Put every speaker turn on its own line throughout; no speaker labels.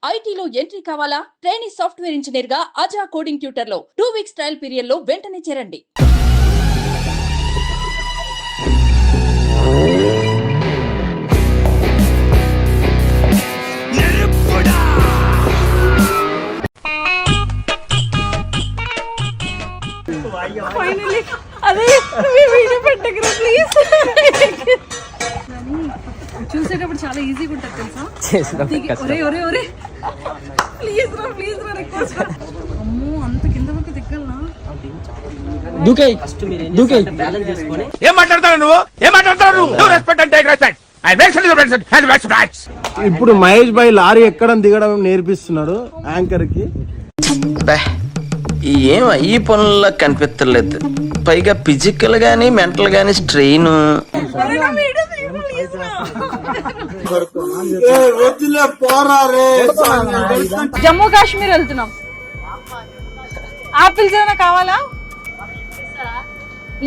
ఐటీలో ఎంట్రీ కావాలా? Trainee software engineer గా అజా కోడింగ్ ట్యూటర్ లో 2 వీక్స్ ట్రయల్ పీరియడ్ లో వెంటనే చేరండి.
ఫైనల్లీ అదే వీడియో పెట్టగరా ప్లీజ్. చూసేటప్పుడు చాలా ఈజీగా ఉంటుంది తెలుసా? ఒరే ఒరే ఒరే ప్లీజ్ రా రిక్వెస్ట్. అమ్మో అంత కింద వరకు దిగ్గలనా?
ఇప్పుడు మహేష్ భాయ్ లారీ ఎక్కడం దిగడం నేర్పిస్తున్నాడు యాంకర్ కి.
ఏం ఈ పనుల్లో కనిపించలేదు, పైగా ఫిజికల్ గానీ మెంటల్ గానీ స్ట్రెయిన్.
జమ్మూ కాశ్మీర్ వెళ్తున్నాం. ఆపిల్స్ ఏమైనా కావాలా?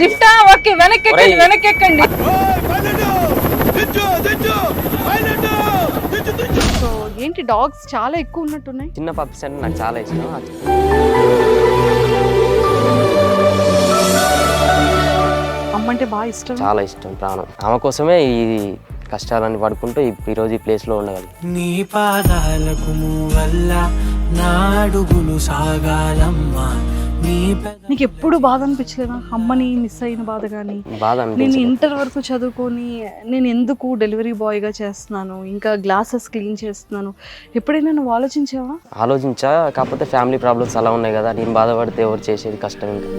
లిఫ్టా? ఓకే, వెనక్కి ఎక్కండి. సో ఏంటి డాగ్స్ చాలా ఎక్కువ ఉన్నట్టున్నాయి.
చిన్న పప్స్ అంటే నాకు చాలా ఇష్టం.
అమ్మంటే బాగా ఇష్టం,
చాలా ఇష్టం, ప్రాణం. ఆమె కోసమే ఈ కష్టాలన్నీ పడుకుంటూ ఈరోజు ఈ ప్లేస్ లో ఉండగలదు.
నీ పాదాలకు వల్ల నాడుగులు సాగాలమ్మా.
నీకు ఎప్పుడు బాధ అనిపించలేదా అమ్మని మిస్ అయిన బాధ? కానీ నేను ఇంటర్ వరకు చదువుకొని నేను ఎందుకు డెలివరీ బాయ్ గా చేస్తున్నాను, ఇంకా గ్లాసెస్ క్లీన్ చేస్తున్నాను, ఎప్పుడైనా నువ్వు ఆలోచించావా?
ఆలోచించా, కాకపోతే ఫ్యామిలీ ప్రాబ్లమ్స్ అలా ఉన్నాయి కదా, నేను బాధపడితే ఎవరు చేసేది కష్టం. ఇంకా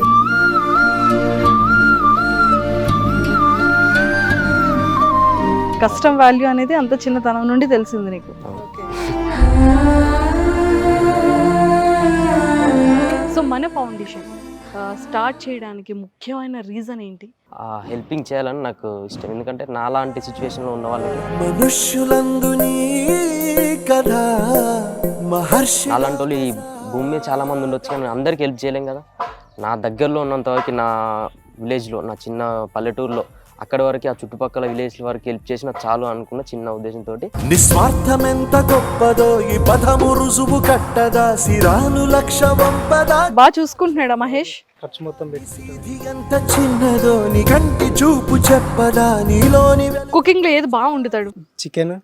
కష్టం వాల్యూ అనేది అంత చిన్నతనం నుండి తెలిసింది నీకు. సో మన ఫౌండేషన్ స్టార్ట్ చేయడానికి ముఖ్యమైన రీజన్ ఏంటి?
హెల్పింగ్ చేయాలని నాకు ఇష్టం. ఎందుకంటే నాలాంటి సిచ్యువేషన్లో ఉన్న వాళ్ళకి, అలాంటి వాళ్ళు ఈ భూమి మీద చాలా మంది ఉండొచ్చు, కానీ అందరికి హెల్ప్ చేయలేం కదా. నా దగ్గరలో ఉన్నంత వరకు, నా విలేజ్లో, నా చిన్న పల్లెటూరులో అక్కడి వరకు, ఆ చుట్టుపక్కల విలేజ్ వరకు హెల్ప్ చేసిన చాలు అనుకున్న చిన్న ఉద్దేశంతో.
నిస్వార్థం ఎంత గొప్పదో ఈ పదము రుజువు కట్టదా, సిరాను లక్ష వంపదా.
బాగా చూసుకుంటున్నాడా మహేష్?
ఖర్చు మొత్తం
ఎంత చిన్నదో నీ కంటి చూపు చెప్పదా, నీలోని.
కుకింగ్ లో ఏది బాగా వండుతాడు?
చికెన్,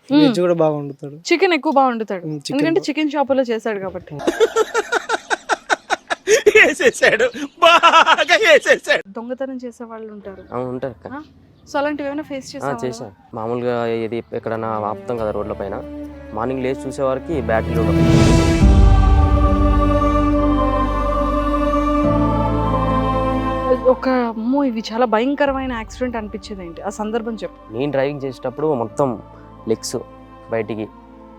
వెజ్ కూడా బాగా వండుతాడు.
చికెన్ ఎక్కువ బాగా వండుతాడు, ఎందుకంటే చికెన్ షాప్ లో చేశాడు కాబట్టి. దొంగతనం చేసే వాళ్ళు ఉంటారు. సో అలాంటివి ఏమైనా ఫేస్
చేసా. మామూలుగా ఇది ఎక్కడైనా ఆపుతాం కదా రోడ్ల పైన, మార్నింగ్ లేచి చూసే వారికి బ్యాటరీలో
ఒక అమ్మో ఇవి చాలా భయంకరమైన యాక్సిడెంట్ అనిపించేది ఏంటి ఆ సందర్భం చెప్పు.
నేను డ్రైవింగ్ చేసేటప్పుడు మొత్తం లెగ్స్ బయటికి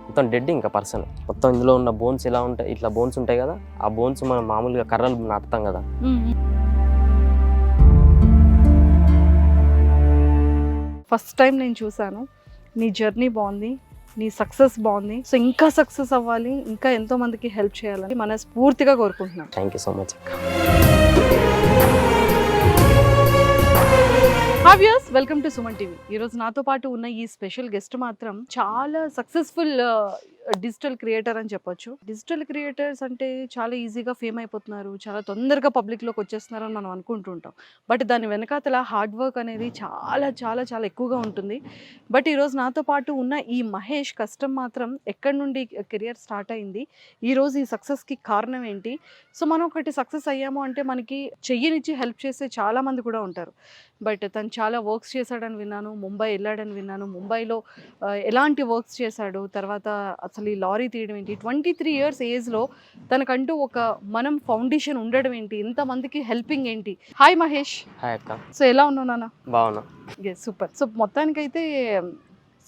మొత్తం డెడ్, ఇంకా పర్సన్ మొత్తం. ఇందులో ఉన్న బోన్స్ ఎలా ఉంటాయి, ఇట్లా బోన్స్ ఉంటాయి కదా, ఆ బోన్స్ మనం మామూలుగా కర్రలు నాటుతాం కదా.
ఫస్ట్ టైం నేను చూసాను. నీ జర్నీ బాగుంది, నీ సక్సెస్ బాగుంది. సో ఇంకా సక్సెస్ అవ్వాలి, ఇంకా ఎంతో మందికి హెల్ప్ చేయాలని మనస్ఫూర్తిగా కోరుకుంటున్నాను.
Thank you so much.
Hi viewers, welcome to Suman TV. ఈరోజు నాతో పాటు ఉన్న ఈ స్పెషల్ గెస్ట్ మాత్రం చాలా సక్సెస్ఫుల్ డిజిటల్ క్రియేటర్ అని చెప్పొచ్చు. డిజిటల్ క్రియేటర్స్ అంటే చాలా ఈజీగా ఫేమ్ అయిపోతున్నారు, చాలా తొందరగా పబ్లిక్లోకి వచ్చేస్తున్నారు అని మనం అనుకుంటుంటాం. బట్ దాని వెనకాతల హార్డ్ వర్క్ అనేది చాలా చాలా చాలా ఎక్కువగా ఉంటుంది. బట్ ఈరోజు నాతో పాటు ఉన్న ఈ మహేష్ కష్టం మాత్రం ఎక్కడి నుండి కెరియర్ స్టార్ట్ అయింది, ఈరోజు ఈ సక్సెస్కి కారణం ఏంటి. సో మనం ఒకటి సక్సెస్ అయ్యాము అంటే మనకి చెయ్యనిచ్చి హెల్ప్ చేసే చాలామంది కూడా ఉంటారు. బట్ తను చాలా వర్క్స్ చేశాడని విన్నాను, ముంబై వెళ్ళాడని విన్నాను. ముంబైలో ఎలాంటి వర్క్స్ చేశాడు, తర్వాత అసలు ఈ లారీ తీయడం ఏంటి, 23 years ఏజ్లో తనకంటూ ఒక మనం ఫౌండేషన్ ఉండడం ఏంటి, ఇంతమందికి హెల్పింగ్ ఏంటి. హాయ్ మహేష్.
హాయ్ అక్క.
సో ఎలా ఉన్నావు నాన్న?
బాగున్నా.
సూపర్. సో మొత్తానికైతే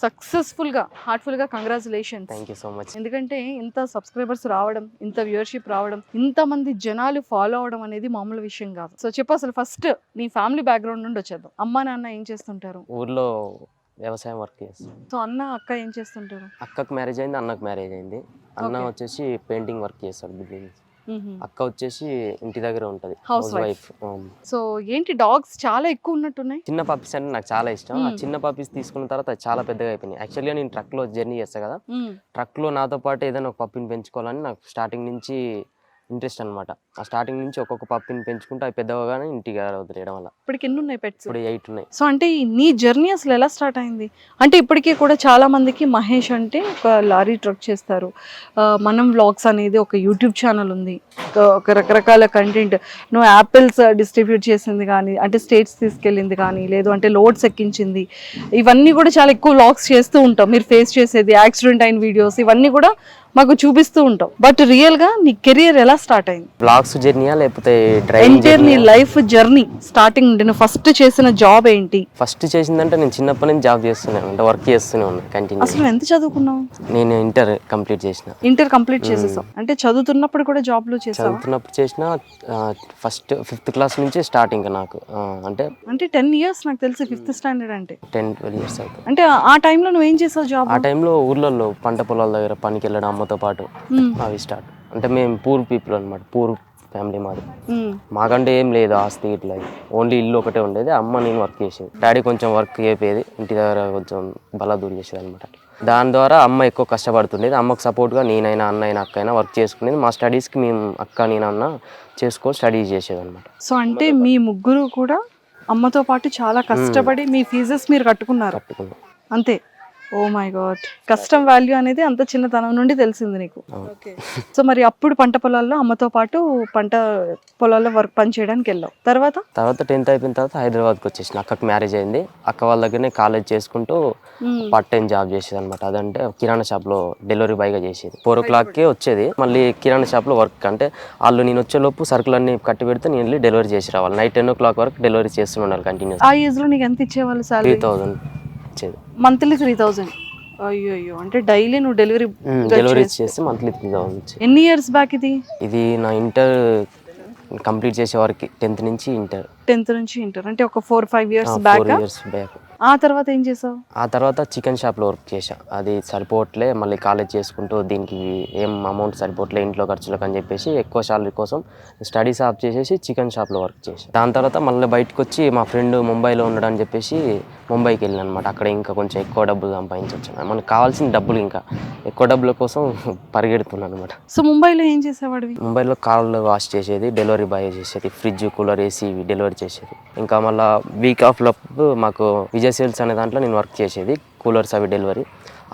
సక్సెస్ఫుల్గా హార్ట్ఫుల్గా congratulations.
Thank you so much.
ఎందుకంటే ఇంత సబ్స్క్రైబర్స్ రావడం, ఇంత వ్యూవర్షిప్ రావడం, ఇంతమంది జనాలు ఫాలో అవడం అనేది మామూలు విషయం కాదు. సో చెప్పు అసలు ఫస్ట్ నీ ఫ్యామిలీ బ్యాక్గ్రౌండ్ నుండి వచ్చేద్దాం. అమ్మా నాన్న ఏం చేస్తుంటారు?
ఊర్లో వ్యవసాయం వర్క్ చేస్తాను.
సో అన్న అక్క ఏం చేస్తుంటారు?
అక్కకు మ్యారేజ్ అయింది, అన్నకు మ్యారేజ్ అయింది. అన్న వచ్చేసి పెయింటింగ్ వర్క్ చేస్తాడు, బిల్డింగ్. అక్క వచ్చేసి ఇంటి దగ్గర ఉంటుంది,
House wife. సో ఏంటి డాగ్స్ చాలా ఎక్కువ ఉన్నట్టున్నాయి.
చిన్న పప్పీస్ అంటే నాకు చాలా ఇష్టం. ఆ చిన్న పప్పీస్ తీసుకున్న తర్వాత అది చాలా పెద్దగా అయిపోయినాయి. యాక్చువల్గా నేను ట్రక్లో జర్నీ చేస్తాను కదా, ట్రక్లో నాతో పాటు ఏదైనా ఒక పప్పిని పెంచుకోవాలని నాకు స్టార్టింగ్ నుంచి ఇంట్రెస్ట్ అనమాట. ఆ స్టార్టింగ్ నుంచి ఒక్కొక్క పప్పిని పెంచుకుంటే అవి పెద్దగానే ఇంటికి వదిలేయడం వల్ల
ఇప్పటికి ఎన్ని ఉన్నాయి పెట్స్?
ఇప్పుడు 8 ఉన్నాయి.
సో అంటే నీ జర్నీ అసలు ఎలా స్టార్ట్ అయింది? అంటే ఇప్పటికీ కూడా చాలా మందికి మహేష్ అంటే ఒక లారీ ట్రక్ చేస్తారు, మనం వ్లాగ్స్ అనేది ఒక యూట్యూబ్ ఛానల్ ఉంది, ఒక రకరకాల కంటెంట్, నువ్వు యాపిల్స్ డిస్ట్రిబ్యూట్ చేసింది కానీ, అంటే స్టేట్స్ తీసుకెళ్ళింది కానీ, లేదు అంటే లోడ్స్ ఎక్కించింది, ఇవన్నీ కూడా చాలా ఎక్కువ వ్లాగ్స్ చేస్తూ ఉంటాం. మీరు ఫేస్ చేసేది యాక్సిడెంట్ అయిన వీడియోస్ ఇవన్నీ కూడా మాకు చూపిస్తూ ఉంటాం. బట్ రియల్ గా నీ కెరియర్ ఎలా స్టార్ట్ అయింది?
బ్లాగ్స్ జర్నీయా లేకపోతే
ఎంటైర్ నీ లైఫ్ జర్నీ స్టార్టింగ్ నువ్వు ఫస్ట్ చేసిన జాబ్ ఏంటి?
ఫస్ట్ చేసిందంటే నేను చిన్నప్పటి నుంచి జాబ్ చేస్తున్నాను, అంటే వర్క్ చేస్తూనే ఉన్నాను కంటిన్యూ.
అసలు ఎంత చదువుకున్నావు?
నేను ఇంటర్ కంప్లీట్ చేసిన.
ఇంటర్ కంప్లీట్ చేసేసావు అంటే చదువుతున్నప్పుడు కూడా జాబ్ లో చేసావు?
చదువుతున్నప్పుడు చేసిన. ఫస్ట్ 5th క్లాస్ నుంచి స్టార్ట్ ఇంకా నాకు అంటే
10 years నాకు తెలిసి 5th స్టాండర్డ్ అంటే
10-12 years అవుతుంది.
అంటే ఆ టైంలో నువ్వు ఏం చేసావు జాబ్?
ఆ టైంలో ఊర్లలో పంట పొలాల దగ్గర పనికి వెళ్ళడం అమ్మతో పాటు అవి స్టార్ట్. అంటే మేము పూర్ పీపుల్ అనమాట, పూర్ ఫ్యామిలీ మాది. మాకంటే ఏం లేదు ఆస్తి ఇట్లా, ఓన్లీ ఇల్లు ఒకటే ఉండేది. అమ్మ నేను వర్క్ చేసేది, డాడీ కొంచెం వర్క్ చేపేది, ఇంటి దగ్గర కొంచెం బలాదూరు చేసేది అనమాట. దాని ద్వారా అమ్మ ఎక్కువ కష్టపడుతుండేది. అమ్మకు సపోర్ట్గా నేనైనా అన్నైనా అక్కైనా వర్క్ చేసుకునేది. మా స్టడీస్కి మేము అక్క నేను అన్న చేసుకొని స్టడీ చేసేది అనమాట.
సో అంటే మీ ముగ్గురు కూడా అమ్మతో పాటు చాలా కష్టపడి మీ ఫీజెస్ మీరు కట్టుకున్నారు అంతే? ఓ మై గాడ్, కష్టం వాల్యూ అనేది అంత చిన్నతనం నుండి తెలిసింది నీకు. సో మరి అప్పుడు పంట పొలాల్లో అమ్మతో పాటు పంట పొలాల్లో పని చేయడానికి వెళ్ళావు. తర్వాత
10th అయిపోయిన తర్వాత హైదరాబాద్కి వచ్చేసిన. అక్కకి మ్యారేజ్ అయింది. అక్క వాళ్ళ దగ్గరనే కాలేజ్ చేసుకుంటూ పార్ట్ టైం జాబ్ చేసేది అనమాట. అదంటే కిరాణా షాప్లో డెలివరీ బాయ్గా చేసేది. 4 o'clockకే వచ్చేది, మళ్ళీ కిరాణా షాప్లో వర్క్. అంటే వాళ్ళు నేను వచ్చేలోపు సరుకులన్నీ కట్టి పెడితే నేను వెళ్ళి డెలివరీ చేసి రావాలి. నైట్ 10 o'clock వరకు డెలివరీ చేస్తుండాలి కంటిన్యూస్.
ఆ ఏజ్ లో నీకు ఎంత ఇచ్చేవాళ్ళు సాలరీ?
3,000 వచ్చేది
మంత్లీ. 3,000? అయ్యో, అంటే డైలీ నువ్వు డెలివరీ
చేస్తే మంత్లీ 3,000 వచ్చేది.
ఎన్ని ఇయర్స్ బ్యాక్ ఇది?
ఇది నా ఇంటర్ కంప్లీట్ చేసే వరకు, 10th నుంచి ఇంటర్.
10th నుంచి ఇంటర్ అంటే ఒక 4-5 years బ్యాక్. ఆ తర్వాత ఏం చేసావు?
ఆ తర్వాత చికెన్ షాప్లో వర్క్ చేశా. అది సరిపోవట్లే, మళ్ళీ కాలేజ్ చేసుకుంటూ దీనికి ఏం అమౌంట్ సరిపోవట్లే ఇంట్లో ఖర్చులకు అని చెప్పేసి ఎక్కువ శాలరీ కోసం స్టడీస్ ఆఫ్ చేసేసి చికెన్ షాప్లో వర్క్ చేశా. దాని తర్వాత మళ్ళీ బయటకు వచ్చి మా ఫ్రెండ్ ముంబైలో ఉన్నాడని చెప్పేసి ముంబైకి వెళ్ళాను అనమాట. అక్కడ ఇంకా కొంచెం ఎక్కువ డబ్బులు సంపాదించవచ్చు, మనకు కావాల్సిన డబ్బులు ఇంకా ఎక్కువ డబ్బుల కోసం పరిగెడుతున్నాను అనమాట.
సో ముంబైలో ఏం చేసేవాడివి?
ముంబైలో కార్లు వాష్ చేసేది, డెలివరీ బాయ్ చేసేది, ఫ్రిడ్జ్ కూలర్ ఏసీ డెలివరీ చేసేది. ఇంకా మళ్ళీ వీక్ ఆఫ్లో మాకు విజయ్ సేల్స్ అనే దాంట్లో నేను వర్క్ చేసేది, కూలర్స్ అవి డెలివరీ.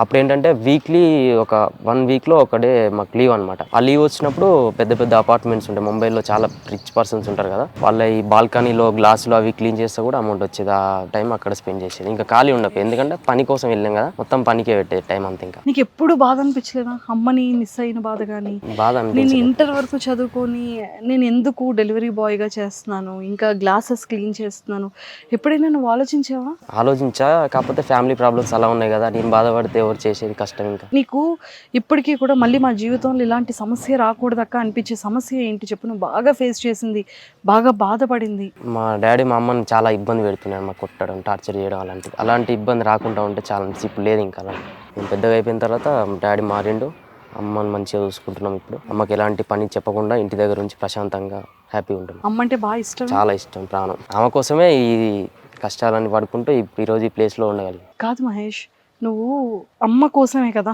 అప్పుడు ఏంటంటే వీక్లీ ఒక 1 weekలో ఒక డే మాకు లీవ్ అనమాట. ఆ లీవ్ వచ్చినప్పుడు పెద్ద పెద్ద అపార్ట్మెంట్స్ ఉంటాయి ముంబైలో, చాలా రిచ్ పర్సన్స్ ఉంటారు కదా, వాళ్ళ ఈ బాల్కనీలో గ్లాసులు అవి క్లీన్ చేస్తే కూడా అమౌంట్ వచ్చేది. ఆ టైం అక్కడ స్పెండ్ చేసేది. ఇంకా ఖాళీ ఉండదు, ఎందుకంటే పని కోసం వెళ్ళాం కదా, మొత్తం పనికే పెట్టేది టైం అంతా. ఇంకా
నీకు ఎప్పుడు బాధ అనిపించలేదా అమ్మని మిస్ అయిన బాధ? కానీ
బాధ
నేను
అనిపించింది.
ఇంటర్ వరకు చదువుకొని నేను ఎందుకు డెలివరీ బాయ్గా చేస్తున్నాను, ఇంకా గ్లాసెస్ క్లీన్ చేస్తున్నాను, ఎప్పుడైనా నువ్వు ఆలోచించావా?
ఆలోచించా, కాకపోతే ఫ్యామిలీ ప్రాబ్లమ్స్ అలా ఉన్నాయి కదా, నేను బాధపడితే ఎవరు చేసేది కష్టం. ఇంకా
నీకు ఇప్పటికీ కూడా మళ్ళీ మా జీవితంలో ఇలాంటి సమస్య రాకూడదక్క అనిపించే సమస్య ఏంటి చెప్పు? నువ్వు బాగా ఫేస్ చేసింది, బాగా బాధపడింది.
మా డాడీ మా అమ్మని చాలా ఇబ్బంది పెడుతున్నాడు, మాకు కొట్టడం, టార్చర్ చేయడం, అలాంటి ఇబ్బంది రాకుండా ఉంటే చాలా ఇప్పుడు లేదు. ఇంకా అలా నేను పెద్దగా అయిపోయిన తర్వాత డాడీ మారిండు, అమ్మని మంచిగా చూసుకుంటున్నాం ఇప్పుడు. అమ్మకి ఎలాంటి పని చెప్పకుండా ఇంటి దగ్గర నుంచి ప్రశాంతంగా హ్యాపీగా ఉంటున్నాం.
అమ్మ అంటే బాగా ఇష్టం?
చాలా ఇష్టం, ప్రాణం. ఆమె కోసమే ఈ కష్టాలన్నీ పడుకుంటూ ఈరోజు ఈ ప్లేస్లో ఉండగలిగి.
కాదు మహేష్, నువ్వు అమ్మ కోసమే కదా,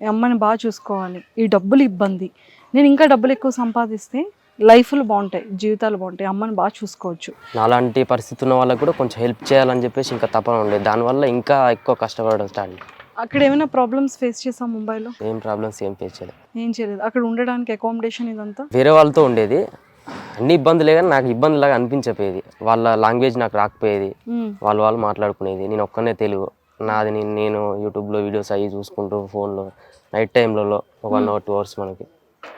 అమ్మని బాగా చూసుకోవాలి, ఈ డబ్బులు ఇబ్బంది, నేను ఇంకా డబ్బులు ఎక్కువ సంపాదిస్తే లైఫ్లు బాగుంటాయి, జీవితాలు బాగుంటాయి, అమ్మని బాగా చూసుకోవచ్చు.
అలాంటి పరిస్థితి ఉన్న వాళ్ళకి కూడా కొంచెం హెల్ప్ చేయాలని చెప్పేసి ఇంకా తపన ఉండేది, దానివల్ల ఇంకా ఎక్కువ కష్టపడడం స్టార్ట్.
అక్కడ ఏమైనా ప్రాబ్లమ్స్ ఫేస్ చేసాం ముంబైలో?
ఏం ప్రాబ్లమ్స్ ఏం ఫేస్ చేయలేదు.
ఏం చేయలేదు. అక్కడ ఉండడానికి అకామిడేషన్ ఇదంతా
వేరే వాళ్ళతో ఉండేది, అన్ని ఇబ్బందులే కానీ నాకు ఇబ్బందిలాగా అనిపించపోయేది. వాళ్ళ లాంగ్వేజ్ నాకు రాకపోయేది, వాళ్ళు మాట్లాడుకునేది, నేను ఒక్కనే తెలుగు నాది, నేను యూట్యూబ్లో వీడియోస్ అవి చూసుకుంటూ ఫోన్లో నైట్ టైంలలో 1 hour 2 hours మనకి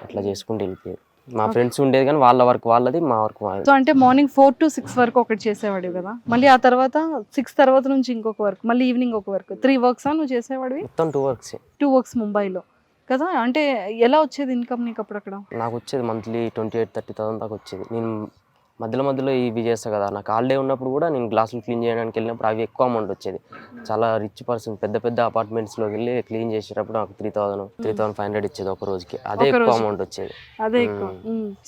అట్లా చేసుకుంటూ వెళ్ళిపోయేది. మా ఫ్రెండ్స్ ఉండేది కానీ వాళ్ళ వర్క్ వాళ్ళది, మా వర్క్
సో అంటే మార్నింగ్ 4 to 6 వరకు ఒకటి చేసేవాడివి కదా, మళ్ళీ ఆ తర్వాత 6 తర్వాత నుంచి ఇంకొక వర్క్, మళ్ళీ ఈవినింగ్ ఒక వర్క్, 3 works నువ్వు చేసేవాడివి?
మొత్తం 2 works.
2 works ముంబైలో కదా. అంటే ఎలా వచ్చేది ఇన్కమ్ నీకు అప్పుడు అక్కడ?
నాకు వచ్చేది మంత్లీ 28,000-30,000 దాకా వచ్చేది. నేను మధ్యలో మధ్యలో ఇవి చేస్తా కదా, నాకు హాలిడే ఉన్నప్పుడు కూడా నేను గ్లాసులు క్లీన్ చేయడానికి వెళ్ళినప్పుడు అవి ఎక్కువ అమౌంట్ వచ్చేది. చాలా రిచ్ పర్సన్ పెద్ద పెద్ద అపార్ట్మెంట్స్లోకి వెళ్ళి క్లీన్ చేసేటప్పుడు నాకు 3,500 ఇచ్చేది ఒక రోజుకి. అదే ఎక్కువ అమౌంట్ వచ్చేది.
అదే ఎక్కువ.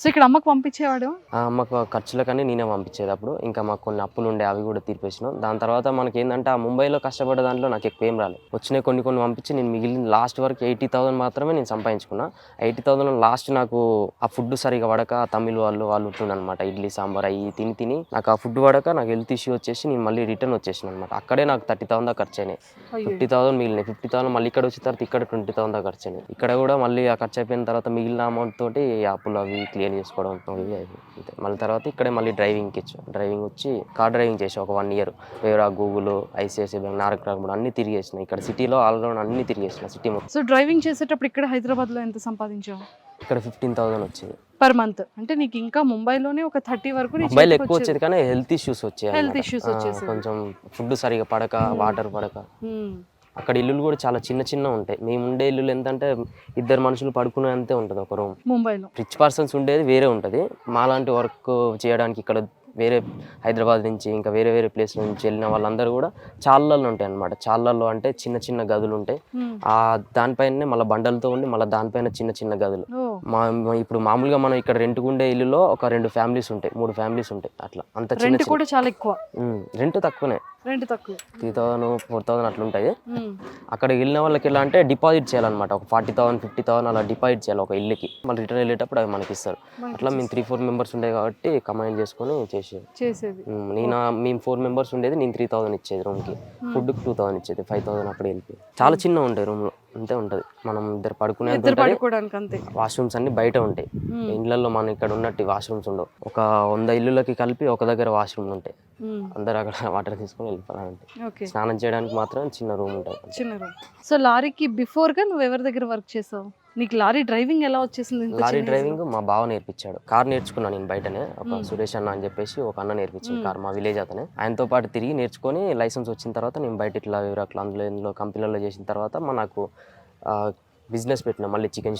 సో ఇక్కడ అమ్మకు పంపించేవాడు?
అమ్మకు ఖర్చులకని నేనే పంపించేది అప్పుడు. ఇంకా మాకు కొన్ని అప్పులు ఉండే, అవి కూడా తీర్పేసినాం. దాని తర్వాత మనకి ఏంటంటే ఆ ముంబైలో కష్టపడ్డ దాంట్లో నాకు ఎక్కువ ఏం రాలేదు. వచ్చినాయి కొన్ని పంపించి నేను మిగిలిన లాస్ట్ వరకు 80,000 మాత్రమే నేను సంపాదించుకున్నా. 80,000 లాస్ట్ నాకు ఆ ఫుడ్ సరిగా పడక తమిళ వాళ్ళు ఉంటుందన్నమాట, ఇడ్లీ సాంబార్ అవి తిని నాకు ఆ ఫుడ్ పడక నాకు హెల్త్ ఇష్యూ వచ్చేసి నేను మళ్ళీ రిటర్న్ వచ్చేసిన అనమాట. అక్కడే నాకు 30,000 దాకా ఖర్చు అయినాయి. 50,000 మిగిలినాయి. 50,000 మళ్ళీ ఇక్కడ వచ్చిన తర్వాత ఇక్కడ 20,000 దాకా ఖర్చు అయినాయి. ఇక్కడ కూడా మళ్ళీ ఆ ఖర్చు అయిపోయిన తర్వాత మిగిలిన అమౌంట్ తోటి అప్పులు అవి క్లియర్ చేసుకోవడం అవి అంతే. మళ్ళీ తర్వాత ఇక్కడే మళ్ళీ డ్రైవింగ్కి ఇచ్చాను. డ్రైవింగ్ వచ్చి కార్ డ్రైవింగ్ చేసాను ఒక 1 year. వేరే గూగుల్, ఐసిఐసిఐ బ్యాంక్, నారక్రాగ్ అన్ని తిరిగేసిన. ఇక్కడ సిటీలో ఆల్రౌండ్ అన్ని తిరిగేసిన సిటీ మొత్తం.
సో డ్రైవింగ్ చేసేటప్పుడు ఇక్కడ హైదరాబాద్లో ఎంత సంపాదించావు?
ఇక్కడ 15,000 వచ్చేది
పర్ మంత్. అంటే నీకు ఇంకా ముంబైలోనే ఒక 30 వరకు
మొబైల్ ఎక్కువ వచ్చేది, కానీ హెల్త్ ఇష్యూస్
వచ్చేది.
కొంచెం ఫుడ్ సరిగా పడక, వాటర్ పడక. అక్కడ ఇల్లులు కూడా చాలా చిన్న ఉంటాయి. మేము ఉండే ఇల్లులు ఎంతంటే 2 మనుషులు పడుకునే అంతే ఉంటుంది ఒక రూమ్.
ముంబైలో
రిచ్ పర్సన్స్ ఉండేది వేరే ఉంటుంది. మాలాంటి వర్క్ చేయడానికి ఇక్కడ వేరే హైదరాబాద్ నుంచి ఇంకా వేరే వేరే ప్లేస్ల నుంచి వెళ్ళిన వాళ్ళందరూ కూడా చాళ్ళల్లో ఉంటాయి అన్నమాట. చాళ్ళల్లో అంటే చిన్న గదులు ఉంటాయి. ఆ దానిపైనే మళ్ళీ బండలతో ఉండి మళ్ళీ దానిపైన చిన్న గదులు. ఇప్పుడు మామూలుగా మనం ఇక్కడ రెంట్కుండే ఇల్లులో ఒక 2 ఫ్యామిలీస్ ఉంటాయి, 3 ఫ్యామిలీస్ ఉంటాయి. అట్లా అంత
రెంట్ కూడా చాలా ఎక్కువ.
రెంట్ తక్కువనే,
రెంట్ తక్కువ
3,000 4,000 అట్లా ఉంటాయి. అక్కడ వెళ్ళిన వాళ్ళకి ఎలా అంటే డిపాజిట్ చేయాలన్నమాట. ఒక 40,000 50,000 అలా డిపాజిట్ చేయాలి ఒక ఇల్లుకి. మళ్ళీ రిటర్న్ వెళ్ళేటప్పుడు అవి మనకి ఇస్తారు. అట్లా మేము 3-4 మెంబర్స్ ఉండే కాబట్టి కంబైన్ చేసుకొని చేసేది. మేము 4 మెంబర్స్ ఉండేది. నేను 3,000 ఇచ్చేది రూమ్కి. ఫుడ్కి 2,000 ఇచ్చేది. 5,000 అప్పుడు వెళ్ళిపోయి. చాలా చిన్న ఉంటాయి రూమ్లో, అంతే ఉంటుంది. మనం ఇద్దరు పడుకునే వాష్రూమ్స్ అన్ని బయట ఉంటాయి. ఇళ్లలో మనం ఇక్కడ ఉన్నట్టు వాష్రూమ్స్ ఉండవు. ఒక 100 ఇల్లులకి కలిపి ఒక దగ్గర వాష్రూమ్లు ఉంటాయి. అందరు అక్కడ వాటర్ తీసుకొని వెళ్ళిపోవాలంటే. స్నానం చేయడానికి మాత్రం చిన్న రూమ్ ఉంటుంది.
చిన్న రూమ్. సో లారీకి బిఫోర్ గా నువ్వు ఎవరి దగ్గర వర్క్ చేసావు? నీకు లారీ డ్రైవింగ్ ఎలా వచ్చేసింది?
లారీ డ్రైవింగ్ మా బావ నేర్పించాడు. కార్ నేర్చుకున్నాను నేను బయటనే. ఒక సురేష్ అన్న అని చెప్పేసి ఒక అన్న నేర్పించింది కార్, మా విలేజ్ అతనే. ఆయనతో పాటు తిరిగి నేర్చుకొని లైసెన్స్ వచ్చిన తర్వాత నేను బయట ఇట్లా అందులో కంపెనీలో చేసిన తర్వాత నాకు బిజినెస్ పెట్టిన మళ్ళీ చికెన్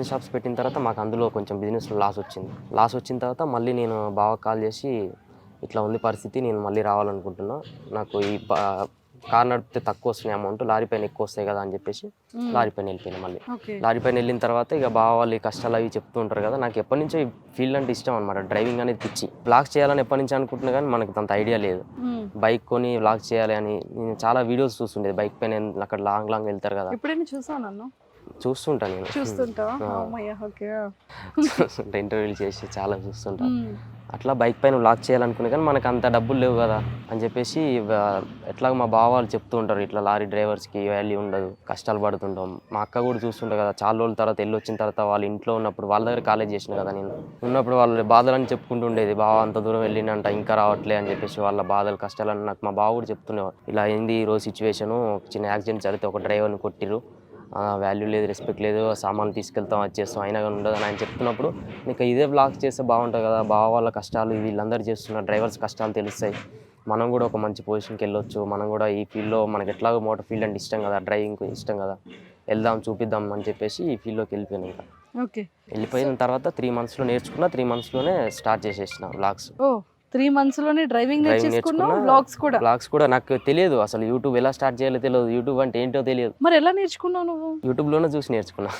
షాప్స్ పెట్టిన తర్వాత మాకు అందులో కొంచెం బిజినెస్ లాస్ వచ్చిన తర్వాత మళ్ళీ నేను బావకు కాల్ చేసి ఇట్లా ఉంది పరిస్థితి, నేను మళ్ళీ రావాలనుకుంటున్నా, నాకు ఈ కార్ నడిపితే తక్కువ వస్తున్నాయి అమౌంట్, లారీ పైన ఎక్కువ వస్తాయి కదా అని చెప్పేసి లారీ పైన వెళ్ళిపోయినా. మళ్ళీ లారీ పైన వెళ్ళిన తర్వాత ఇక బావ వాళ్ళు ఈ కష్టాలు అవి చెప్తూ ఉంటారు కదా. నాకు ఎప్పటి నుంచో ఈ ఫీల్డ్ అంటే ఇష్టం అనమాట. డ్రైవింగ్ అనేది పిచ్చి. వ్లాగ్స్ చేయాలని ఎప్పటి నుంచి అనుకుంటున్నా కానీ మనకు అంత ఐడియా లేదు. బైక్ కొని వ్లాగ్స్ చేయాలి అని నేను చాలా వీడియోస్ చూస్తుండేది. బైక్ పైన అక్కడ లాంగ్ వెళ్తారు కదా. చూస్తుంటా నేను. ఇంటర్వ్యూలు చేసి చాలా చూస్తుంటా. అట్లా బైక్ పైన వ్లాగ్ చేయాలనుకున్నా కానీ మనకు అంత డబ్బులు లేవు కదా అని చెప్పేసి ఎట్లా మా బావ వాళ్ళు చెప్తూ ఉంటారు, ఇట్లా లారీ డ్రైవర్స్కి వాల్యూ ఉండదు, కష్టాలు పడుతుంటాం. మా అక్క కూడా చూస్తుంటారు కదా, చాలా రోజుల తర్వాత వెళ్ళి వచ్చిన తర్వాత వాళ్ళ ఇంట్లో ఉన్నప్పుడు వాళ్ళ దగ్గర కాలేజ్ చేసిన కదా నేను ఉన్నప్పుడు వాళ్ళ బాధలని చెప్పుకుంటూ ఉండేది. బావ అంత దూరం వెళ్ళినంట ఇంకా రావట్లే అని చెప్పేసి వాళ్ళ బాధలు కష్టాలని నాకు మా బావ కూడా చెప్తుండేవారు. ఇలా అయింది ఈరోజు సిచ్యువేషను, చిన్న యాక్సిడెంట్ జరిగితే ఒక డ్రైవర్ని కొట్టిరు, వాల్యూ లేదు, రెస్పెక్ట్ లేదు, సామాన్లు తీసుకెళ్తాం అది చేస్తాం అయినా కానీ ఉండదు అని ఆయన చెప్తున్నప్పుడు నీకు ఇదే బ్లాగ్స్ చేస్తే బాగుంటుంది కదా, బావ వాళ్ళ కష్టాలు వీళ్ళందరూ చేస్తున్నారు, డ్రైవర్స్ కష్టాలు తెలుస్తాయి, మనం కూడా ఒక మంచి పొజిషన్కి వెళ్ళొచ్చు, మనం కూడా ఈ ఫీల్డ్లో మనకి ఎట్లాగో మోటార్ ఫీల్డ్ అంటే ఇష్టం కదా, డ్రైవింగ్ ఇష్టం కదా, వెళ్దాం చూపిద్దాం అని చెప్పేసి ఈ ఫీల్డ్లోకి వెళ్ళిపోయాను. ఇంకా వెళ్ళిపోయిన తర్వాత 3 monthsలో నేర్చుకున్నా. 3 monthsలోనే స్టార్ట్ చేసేసిన వ్లాగ్స్.
3 monthsలోనే డ్రైవింగ్ నేర్చుకున్నా.
వ్లాగ్స్ కూడా నాకు తెలియదు అసలు, యూట్యూబ్ ఎలా స్టార్ట్ చేయాలో తెలియదు, యూట్యూబ్ అంటే ఏంటో తెలియదు.
మరి ఎలా నేర్చుకున్నావు నువ్వు?
యూట్యూబ్లోనే చూసి నేర్చుకున్నా.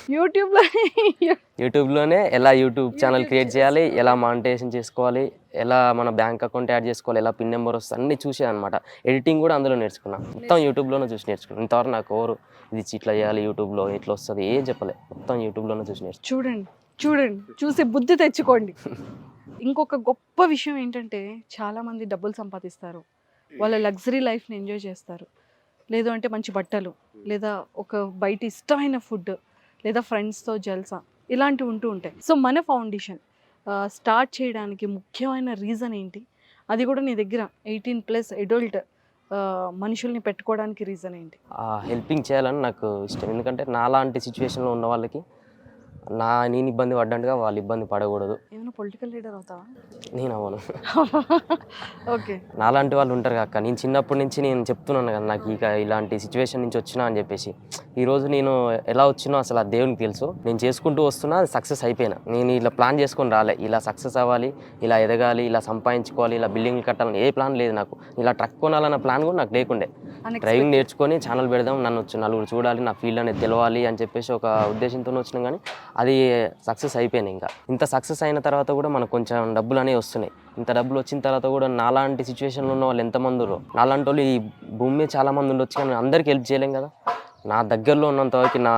యూట్యూబ్లోనే
ఎలా యూట్యూబ్ ఛానల్ క్రియేట్ చేయాలి, ఎలా మానిటైజేషన్ చేసుకోవాలి, ఎలా మన బ్యాంక్ అకౌంట్ యాడ్ చేసుకోవాలి, ఎలా పిన్ నెంబర్ వస్తుంది అన్ని చూసే అనమాట. ఎడిటింగ్ కూడా అందులో నేర్చుకున్నా. మొత్తం యూట్యూబ్లోనే చూసి నేర్చుకున్నాను. ఇంతవరకు నాకు ఎవరు ఇది ఇట్లా చేయాలి యూట్యూబ్లో ఇట్లా వస్తుంది ఏం చెప్పలే, మొత్తం యూట్యూబ్లోనే చూసి నేర్చుకున్నాను.
చూడండి చూసి బుద్ధి తెచ్చుకోండి. ఇంకొక గొప్ప విషయం ఏంటంటే చాలామంది డబ్బులు సంపాదిస్తారు, వాళ్ళ లగ్జరీ లైఫ్ని ఎంజాయ్ చేస్తారు, లేదు అంటే మంచి బట్టలు, లేదా ఒక బయట ఇష్టమైన ఫుడ్, లేదా ఫ్రెండ్స్తో జల్సా, ఇలాంటివి ఉంటూ ఉంటాయి. సో మన ఫౌండేషన్ స్టార్ట్ చేయడానికి ముఖ్యమైన రీజన్ ఏంటి? అది కూడా నీ దగ్గర 18+ అడల్ట్ మనుషుల్ని పెట్టుకోవడానికి రీజన్ ఏంటి?
హెల్పింగ్ చేయాలని నాకు ఇష్టం. ఎందుకంటే నాలాంటి సిచ్యువేషన్లో ఉన్న వాళ్ళకి నేను ఇబ్బంది పడ్డంటుగా వాళ్ళు ఇబ్బంది పడకూడదు.
ఏమైనా పొలిటికల్ లీడర్ అవుతావా?
నేను అవ్వను.
ఓకే.
నాలాంటి వాళ్ళు ఉంటారు అక్క. నేను చిన్నప్పటి నుంచి నేను చెప్తున్నాను కదా, నాకు ఇలాంటి సిచ్యువేషన్ నుంచి వచ్చినా అని చెప్పేసి. ఈరోజు నేను ఎలా వచ్చినో అసలు ఆ దేవునికి తెలుసు. నేను చేసుకుంటూ వస్తున్నా, అది సక్సెస్ అయిపోయినా. నేను ఇలా ప్లాన్ చేసుకొని రాలే, ఇలా సక్సెస్ అవ్వాలి, ఇలా ఎదగాలి, ఇలా సంపాదించుకోవాలి, ఇలా బిల్డింగ్లు కట్టాలని ఏ ప్లాన్ లేదు నాకు. ఇలా ట్రక్ కొనాలన్న ప్లాన్ కూడా నాకు లేకుండే. డ్రైవింగ్ నేర్చుకొని ఛానల్ పెడదాం, నన్ను నలుగురు చూడాలి, నా ఫీల్డ్ అనేది తెలవాలి అని చెప్పేసి ఒక ఉద్దేశంతో వచ్చినాం. కానీ అది సక్సెస్ అయిపోయినాయి. ఇంకా ఇంత సక్సెస్ అయిన తర్వాత కూడా మనకు కొంచెం డబ్బులు అనేవి వస్తున్నాయి. ఇంత డబ్బులు వచ్చిన తర్వాత కూడా నాలాంటి సిచ్యువేషన్లో ఉన్న వాళ్ళు ఎంతమంది ఉన్నారు. నాలాంటి వాళ్ళు ఈ భూమి మీద చాలామంది ఉండొచ్చు, కానీ అందరికీ హెల్ప్ చేయలేం కదా. నా దగ్గరలో ఉన్నంత వరకు, నా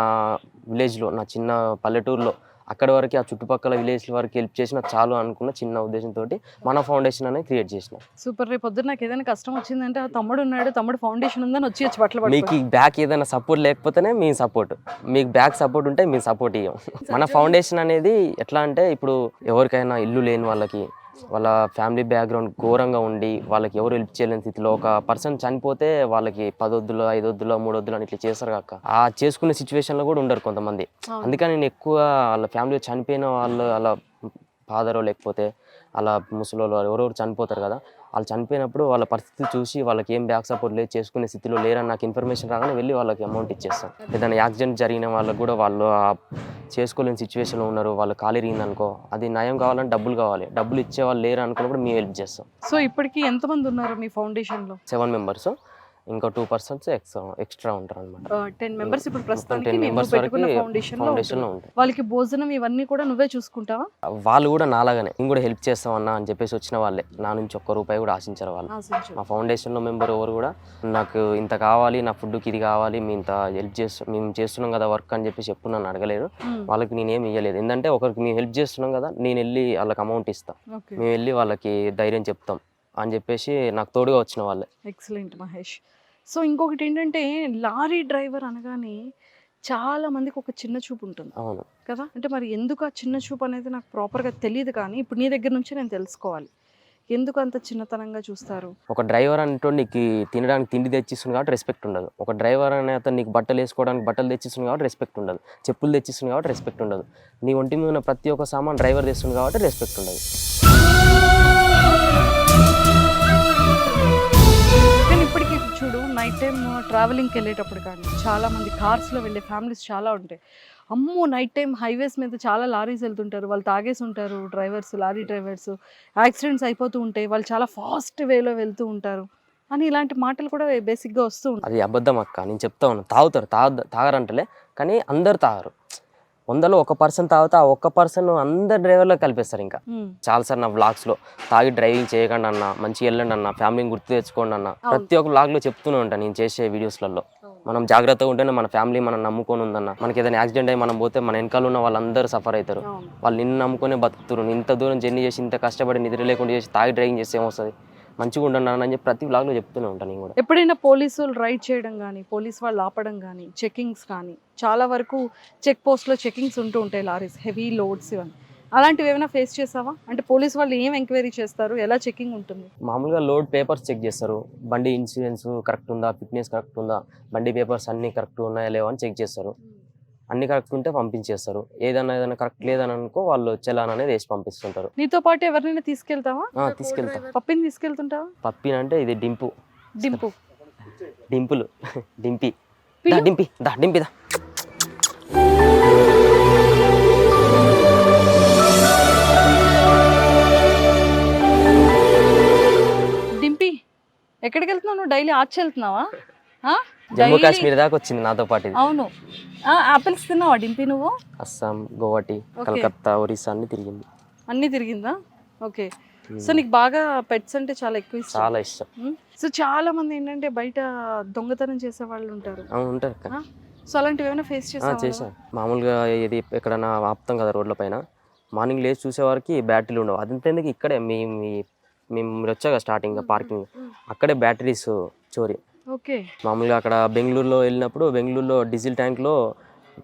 విలేజ్లో, నా చిన్న పల్లెటూరులో అక్కడి వరకు, ఆ చుట్టుపక్కల విలేజ్ల వరకు హెల్ప్ చేసిన చాలు అనుకున్న చిన్న ఉద్దేశంతో మన ఫౌండేషన్ అనేది క్రియేట్ చేసిన.
సూపర్. రేపు పొద్దున్న నాకు ఏదైనా కష్టం వచ్చిందంటే ఆ తమ్ముడు ఉన్నాడు, తమ్ముడు ఫౌండేషన్ ఉందని వచ్చి బట్టలు
మీకు ఈ బ్యాక్ ఏదైనా సపోర్ట్ లేకపోతేనే మీ సపోర్ట్, మీకు బ్యాక్ సపోర్ట్ ఉంటే మీ సపోర్ట్ ఇవ్వం. మన ఫౌండేషన్ అనేది ఎట్లా అంటే, ఇప్పుడు ఎవరికైనా ఇల్లు లేని వాళ్ళకి, వాళ్ళ ఫ్యామిలీ బ్యాక్గ్రౌండ్ ఘోరంగా ఉండి వాళ్ళకి ఎవరు హెల్ప్ చేయలేని స్థితిలో ఒక పర్సన్ చనిపోతే వాళ్ళకి 10 వద్దులు 5 వద్దులు 3 వద్దులు అని ఇట్లా చేస్తారు కాక, ఆ చేసుకునే సిచ్యువేషన్లో కూడా ఉండరు కొంతమంది. అందుకని నేను ఎక్కువ వాళ్ళ ఫ్యామిలీ చనిపోయిన వాళ్ళు, అలా ఫాదరో లేకపోతే అలా ముసలోళ్ళు ఎవరెవరు చనిపోతారు కదా, వాళ్ళు చనిపోయినప్పుడు వాళ్ళ పరిస్థితి చూసి వాళ్ళకి ఏం బ్యాక్ సపోర్ట్ లేదు, చేసుకునే స్థితిలో లేరని నాకు ఇన్ఫర్మేషన్ రాగానే వెళ్ళి వాళ్ళకి అమౌంట్ ఇచ్చేస్తాను. ఏదైనా యాక్సిడెంట్ జరిగిన వాళ్ళకు కూడా వాళ్ళు చేసుకోలేని సిచ్యువేషన్లో ఉన్నారు, వాళ్ళు కాలు ఇరిగిందనుకో, అది నయం కావాలంటే డబ్బులు కావాలి, డబ్బులు ఇచ్చే వాళ్ళు లేరు అనుకున్నప్పుడు మేము హెల్ప్ చేస్తాం.
సో ఇప్పటికి ఎంతమంది ఉన్నారు మీ ఫౌండేషన్లో?
7 members, ఇంకో 2% ఎక్స్ట్రా ఉంటారు అనమాట.
10 members ఇప్పుడు ప్రస్తుతానికి
10
నువ్వు
members
పెట్టుకున్న
వరకు
ఫౌండేషన్లో
ఫౌండేషన్లో ఉంటాయి.
వాళ్ళకి భోజనం ఇవన్నీ కూడా నువ్వే చూసుకుంటావా?
వాళ్ళు కూడా నాలాగానే నేను కూడా హెల్ప్ చేస్తామన్నా అని చెప్పేసి వచ్చిన వాళ్ళే, నా నుంచి ₹1 కూడా ఆశించారు వాళ్ళు. మా ఫౌండేషన్లో మెంబర్ ఎవరు కూడా నాకు ఇంత కావాలి, నా ఫుడ్కి ఇది కావాలి, మేము ఇంత హెల్ప్ మేము చేస్తున్నాం కదా వర్క్ అని చెప్పేసి ఎప్పుడు నన్ను అడగలేదు. వాళ్ళకి నేనేం ఇవ్వలేదు. ఏంటంటే ఒకరికి మేము హెల్ప్ చేస్తున్నాం కదా, నేను వెళ్ళి వాళ్ళకి అమౌంట్ ఇస్తాం, మేము వెళ్ళి వాళ్ళకి ధైర్యం చెప్తాం అని చెప్పేసి నాకు తోడుగా వచ్చిన వాళ్ళే.
ఎక్సలెంట్ మహేష్. సో ఇంకొకటి ఏంటంటే, లారీ డ్రైవర్ అనగానే చాలా మందికి ఒక చిన్న చూపు ఉంటుంది.
అవును
కదా, అంటే మరి ఎందుకు ఆ చిన్న చూపు అనేది నాకు ప్రాపర్గా తెలియదు. కానీ ఇప్పుడు నీ దగ్గర నుంచి నేను తెలుసుకోవాలి, ఎందుకు అంత చిన్నతనంగా చూస్తారు?
ఒక డ్రైవర్ అంటే నీకు తినడానికి తిండి తెచ్చిస్తుంది కాబట్టి రెస్పెక్ట్ ఉండదు. ఒక డ్రైవర్ అనే అతను నీకు బట్టలు వేసుకోవడానికి బట్టలు తెచ్చిస్తుంది కాబట్టి రెస్పెక్ట్ ఉండదు. చెప్పులు తెచ్చిస్తుంది కాబట్టి రెస్పెక్ట్ ఉండదు. నీ ఒంటి మీద ఉన్న ప్రతి ఒక్క సామాన్ డ్రైవర్ తెస్తుంది కాబట్టి రెస్పెక్ట్ ఉండదు.
కానీ ఇప్పటికీ చూడు, నైట్ టైం ట్రావెలింగ్కి వెళ్ళేటప్పుడు కానీ చాలామంది కార్స్లో వెళ్ళే ఫ్యామిలీస్ చాలా ఉంటాయి. అమ్మో, నైట్ టైం హైవేస్ మీద చాలా లారీస్ వెళ్తుంటారు, వాళ్ళు తాగేసి ఉంటారు డ్రైవర్స్, లారీ డ్రైవర్స్, యాక్సిడెంట్స్ అయిపోతూ ఉంటాయి, వాళ్ళు చాలా ఫాస్ట్ వేలో వెళ్తూ ఉంటారు అని ఇలాంటి మాటలు కూడా బేసిక్గా వస్తూ ఉంటాయి.
అది అబద్ధం అక్క, నేను చెప్తా ఉన్నా. తాగుతారు, తాగరంటలే, కానీ అందరు తాగరు. 100లో 1% తాగితే ఆ 1% అందరు డ్రైవర్లో కలిపేస్తారు. ఇంకా చాలాసార్లు నా వ్లాగ్స్లో తాగి డ్రైవింగ్ చేయకండి అన్న, మంచిగా వెళ్ళండి అన్న, ఫ్యామిలీని గుర్తు తెచ్చుకోండి అన్న, ప్రతి ఒక్క వ్లాగ్లో చెప్తూనే ఉంటాను నేను చేసే వీడియోస్లలో. మనం జాగ్రత్తగా ఉంటేనే మన ఫ్యామిలీ మనం నమ్ముకొని ఉందన్న. మనకి ఏదైనా యాక్సిడెంట్ అయ్యి మనం పోతే మన వెనకాల ఉన్న వాళ్ళందరూ సఫర్ అవుతారు. వాళ్ళు నిన్ను నమ్ముకునే బతుకుతారు. ఇంత దూరం జర్నీ చేసి, ఇంత కష్టపడి నిద్ర లేకుండా చేసి తాగి డ్రైవింగ్ చేస్తే ఏమొస్తుంది, మంచిగా ఉండండి అని చెప్పి ప్రతి వ్లాగ్లో చెప్తూనే ఉంటాను నేను కూడా.
ఎప్పుడైనా పోలీసులు రైడ్ చేయడం కానీ, పోలీస్ వాళ్ళు ఆపడం కానీ, చెకింగ్స్ కానీ, చాలా వరకు చెక్ పోస్ట్లో చెకింగ్స్ ఉంటూ ఉంటాయి, లారీస్ హెవీ లోడ్స్ ఇవన్నీ, అలాంటివి ఏమైనా ఫేస్ చేసావా? అంటే పోలీస్ వాళ్ళు ఏం ఎంక్వైరీ చేస్తారు, ఎలా చెకింగ్ ఉంటుంది?
మామూలుగా లోడ్ పేపర్స్ చెక్ చేస్తారు, బండి ఇన్సూరెన్స్ కరెక్ట్ ఉందా, ఫిట్నెస్ కరెక్ట్ ఉందా, బండి పేపర్స్ అన్నీ కరెక్ట్ ఉన్నాయా లేవా అని చెక్ చేస్తారు. అన్ని కరెక్ట్ ఉంటే పంపించేస్తారు. ఏదైనా కరెక్ట్ లేదని అనుకో వాళ్ళు చలాన్ అనేది వేసి పంపిస్తుంటారు.
నీతో పాటు ఎవరినైనా తీసుకెళ్తావా?
తీసుకెళ్తా.
పప్పిని తీసుకెళ్తుంటావా?
పప్పిని అంటే ఇది డింపులు డింపి
పిలు.
డింపిదా.
డింపి, ఎక్కడికి వెళ్తున్నావు నువ్వు? డైలీ ఆర్చ్ వెళ్తున్నావా?
జమ్మూ కాశ్మీర్ దాకా వచ్చింది నాతో పాటు.
అవును. ఆపిల్స్ తిన్నావా డింపి నువ్వు?
అస్సాం, గోవాటి, కలకత్తా, ఒరిస్సా అన్ని తిరిగింది.
అన్ని తిరిగిందా? ఓకే. సో నీకు బాగా పెట్స్ అంటే చాలా ఎక్కువ ఇష్టం?
చాలా ఇష్టం.
సో చాలా మంది ఏంటంటే బయట దొంగతనం చేసే వాళ్ళు ఉంటారు.
ఉంటారు.
సో అలాంటివి ఏమైనా ఫేస్
చేసాను. మామూలుగా ఇది ఎక్కడైనా ఆపుతాం కదా రోడ్ల పైన, మార్నింగ్ లేచి చూసేవారికి బ్యాటరీలు ఉండవు. అదంతేందుకు ఇక్కడే మేము వచ్చాక స్టార్టింగ్ పార్కింగ్ అక్కడే బ్యాటరీస్ చోరీ.
ఓకే.
మామూలుగా అక్కడ బెంగళూరులో వెళ్ళినప్పుడు, బెంగళూరులో డీజిల్ ట్యాంక్లో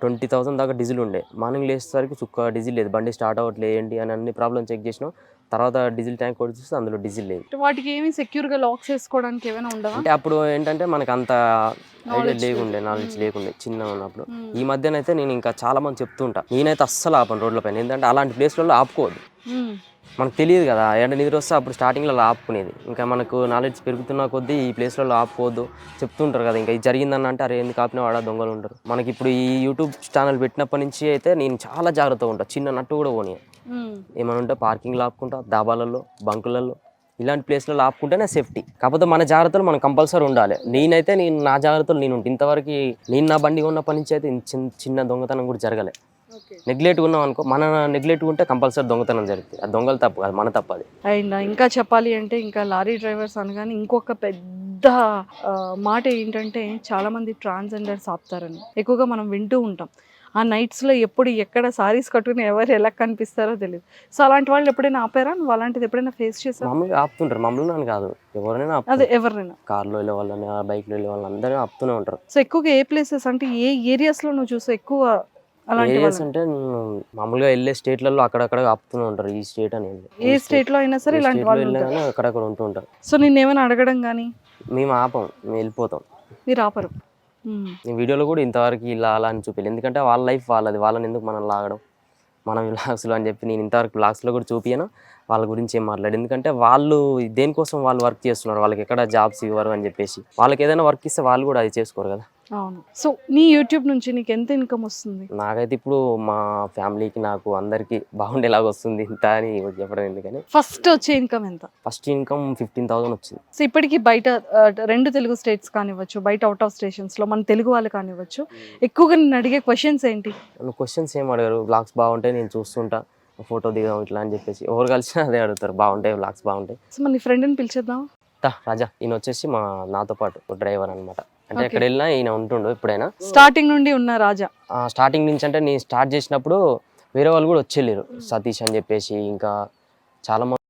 20,000 దాకా డీజిల్ ఉండే. మార్నింగ్ లేచేసరికి చుక్క డీజిల్ లేదు, బండి స్టార్ట్ అవ్వట్లేదు ఏంటి అని అన్ని ప్రాబ్లమ్ చెక్ చేసినాం. తర్వాత డీజిల్ ట్యాంక్ కొట్టి చూస్తే అందులో డీజిల్ లేదు.
వాటికి ఏమి సెక్యూర్ గా లాక్స్ వేసుకోవడానికి ఏమైనా ఉండవా?
అంటే అప్పుడు ఏంటంటే మనకు అంత ఐడియా లేకుండే, నాలెడ్జ్ లేకుండే చిన్న ఉన్నప్పుడు. ఈ మధ్యనైతే నేను ఇంకా చాలా మంది చెప్తుంటా, నేనైతే అస్సలు ఆపను రోడ్ల పైన. ఎందుకంటే అలాంటి ప్లేస్లలో ఆపుకోవద్దు. మనకు తెలియదు కదా, ఏంటంటే నిద్ర వస్తే అప్పుడు స్టార్టింగ్లో ఆపుకునేది. ఇంకా మనకు నాలెడ్జ్ పెరుగుతున్న కొద్దీ ఈ ప్లేస్లలో ఆపుకోవద్దు చెప్తుంటారు కదా. ఇంకా ఇది జరిగిందన్న అంటే అరే ఎందుకు ఆపినా వాడ దొంగలు ఉంటారు. మనకి ఇప్పుడు ఈ యూట్యూబ్ ఛానల్ పెట్టినప్పటి నుంచి అయితే నేను చాలా జాగ్రత్తగా ఉంటాను. చిన్న నట్టు కూడా పోనీ ఏమైనా ఉంటే పార్కింగ్లో ఆపుకుంటా, దాబాలలో, బంకులలో, ఇలాంటి ప్లేస్లలో ఆపుకుంటేనే సేఫ్టీ. కాకపోతే మన జాగ్రత్తలు మనం కంపల్సరీ ఉండాలి. నేనైతే నా జాగ్రత్తలు నేను ఉంటాను. ఇంతవరకు నేను నా బండి ఉన్నప్పటి నుంచి అయితే చిన్న దొంగతనం కూడా జరగలే. నెగ్లెక్ట్ ఉన్నాం అనుకో, మన నెగ్లెక్ట్ ఉంటే కంపల్సరీ దొంగతనం జరుగుతుంది. అది దొంగలు తప్పు కాదు, మన తప్పు అది.
అండ్ ఇంకా చెప్పాలి అంటే ఇంకా లారీ డ్రైవర్స్ అనగానే ఇంకొక పెద్ద మాట ఏంటంటే చాలా మంది ట్రాన్స్జెండర్స్ ఆపుతారని ఎక్కువగా మనం వింటూ ఉంటాం. ఆ నైట్స్లో ఎప్పుడు ఎక్కడ సారీస్ కట్టుకుని ఎవరు ఎలా కనిపిస్తారో తెలియదు. సో అలాంటి వాళ్ళు ఎప్పుడైనా ఆపారా? నువ్వు అలాంటిది ఎప్పుడైనా ఫేస్ చేసావు?
మామూలుగా ఆపుతుంటారు, మమ్మల్ని కాదు ఎవరైనా.
అదే ఎవరైనా
కార్లో వెళ్ళే వాళ్ళని, బైక్లో వెళ్ళే వాళ్ళని అందరూ ఆపుతూనే ఉంటారు.
సో ఎక్కువగా ఏ ప్లేసెస్ అంటే ఏ ఏరియాస్లో నువ్వు చూసావు ఎక్కువ అలాంటి
ఏరియాస్ అంటే మామూలుగా వెళ్ళే స్టేట్లలో అక్కడక్కడ ఆపుతూనే ఉంటారు. ఈ స్టేట్ అనేది
ఏ స్టేట్లో అయినా సరే ఇలాంటి వాళ్ళు ఉంటారు.
అక్కడక్కడ ఉంటూ ఉంటారు.
సో నిన్ను ఏమైనా అడగడం కానీ?
మేము ఆపం, మేము వెళ్ళిపోతాం.
మీరు ఆపరు?
ఈ వీడియోలో కూడా ఇంతవరకు ఇలా అలా అని చూపించలేదు. ఎందుకంటే వాళ్ళ లైఫ్ వాళ్ళది, వాళ్ళని ఎందుకు మనం లాగడం, మనం వ్లాగ్స్లో అని చెప్పి నేను ఇంతవరకు వ్లాగ్స్లో కూడా చూపించాను. వాళ్ళ గురించి ఏం మాట్లాడు. ఎందుకంటే వాళ్ళు దేనికోసం వాళ్ళు వర్క్ చేస్తున్నారు, వాళ్ళకి ఎక్కడ జాబ్స్ ఇవ్వరు అని చెప్పేసి. వాళ్ళకి ఏదైనా వర్క్ ఇస్తే వాళ్ళు కూడా అది చేసుకోరు కదా.
అవును. సో నీ యూట్యూబ్ నుంచి నీకు ఎంత ఇన్కమ్ వస్తుంది?
నాకైతే ఇప్పుడు మా ఫ్యామిలీకి నాకు అందరికీ బాగుండేలాగా వస్తుంది ఇంత అని చెప్పడం. ఎందుకని
ఫస్ట్ వచ్చే ఇన్కమ్ ఎంత?
ఫస్ట్ ఇన్కమ్ 15,000 వచ్చింది.
సో ఇప్పటికీ బయట 2 తెలుగు స్టేట్స్ కానివ్వచ్చు, బయట అవుట్ ఆఫ్ స్టేషన్స్లో మన తెలుగు వాళ్ళు కానివ్వచ్చు, ఎక్కువగా నేను అడిగే క్వశ్చన్స్ ఏంటి?
నన్ను క్వశ్చన్స్ ఏం అడగారు. వ్లాగ్స్ బాగుంటాయి, నేను చూస్తుంటా, ఫోటో దిగాం ఇట్లా అని చెప్పేసి ఎవరు కలిసినా అదే అడుగుతారు, బాగుంటాయి వ్లాగ్స్ బాగుంటాయి.
సో మన నీ ఫ్రెండ్ని పిలిచేద్దాం.
రాజా, ఈయన వచ్చేసి నాతో పాటు డ్రైవర్ అనమాట. అంటే ఎక్కడ వెళ్ళినా ఈయన ఉంటుండు ఎప్పుడైనా.
స్టార్టింగ్ నుండి ఉన్న రాజా?
స్టార్టింగ్ నుంచి అంటే నేను స్టార్ట్ చేసినప్పుడు వేరే వాళ్ళు కూడా వచ్చి వెళ్ళారు, సతీష్ అని చెప్పేసి ఇంకా చాలా మంది.